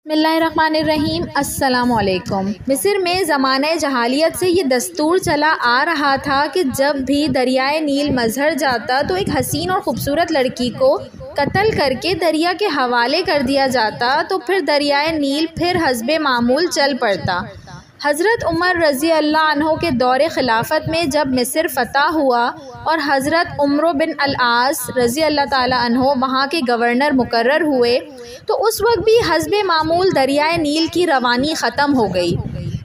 بسم اللہ الرحمن الرحیم۔ السلام علیکم۔ مصر میں زمانہ جاہلیت سے یہ دستور چلا آ رہا تھا کہ جب بھی دریائے نیل مظہر جاتا تو ایک حسین اور خوبصورت لڑکی کو قتل کر کے دریا کے حوالے کر دیا جاتا تو پھر دریائے نیل پھر حسب معمول چل پڑتا۔ حضرت عمر رضی اللہ عنہ کے دور خلافت میں جب مصر فتح ہوا اور حضرت عمرو بن العاص رضی اللہ تعالیٰ عنہ وہاں کے گورنر مقرر ہوئے تو اس وقت بھی حسب معمول دریائے نیل کی روانی ختم ہو گئی۔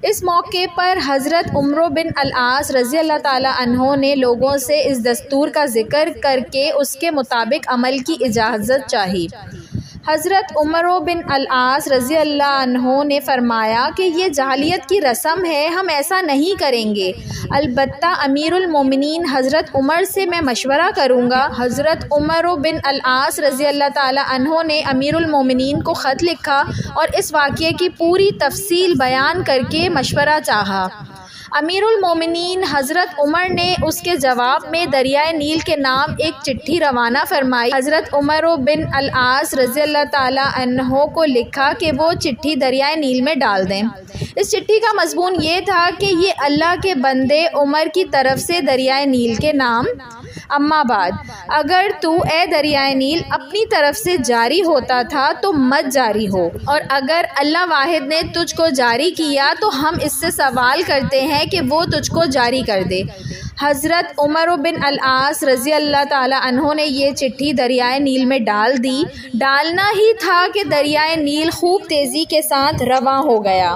اس موقع پر حضرت عمرو بن العاص رضی اللہ تعالیٰ عنہ نے لوگوں سے اس دستور کا ذکر کر کے اس کے مطابق عمل کی اجازت چاہی۔ حضرت عمرو بن العاص رضی اللہ عنہ نے فرمایا کہ یہ جاہلیت کی رسم ہے، ہم ایسا نہیں کریں گے، البتہ امیر المومنین حضرت عمر سے میں مشورہ کروں گا۔ حضرت عمرو بن العاص رضی اللہ تعالیٰ عنہ نے امیر المومنین کو خط لکھا اور اس واقعے کی پوری تفصیل بیان کر کے مشورہ چاہا۔ امیر المومنین حضرت عمر نے اس کے جواب میں دریائے نیل کے نام ایک چٹھی روانہ فرمائی۔ حضرت عمرو بن العاص رضی اللہ تعالیٰ عنہ کو لکھا کہ وہ چٹھی دریائے نیل میں ڈال دیں۔ اس چٹھی کا مضمون یہ تھا کہ یہ اللہ کے بندے عمر کی طرف سے دریائے نیل کے نام، اما بعد، اگر تو اے دریائے نیل اپنی طرف سے جاری ہوتا تھا تو مت جاری ہو، اور اگر اللہ واحد نے تجھ کو جاری کیا تو ہم اس سے سوال کرتے ہیں کہ وہ تجھ کو جاری کر دے۔ حضرت عمرو بن العاص رضی اللہ تعالیٰ عنہ نے یہ چٹھی دریائے نیل میں ڈال دی۔ ڈالنا ہی تھا کہ دریائے نیل خوب تیزی کے ساتھ رواں ہو گیا۔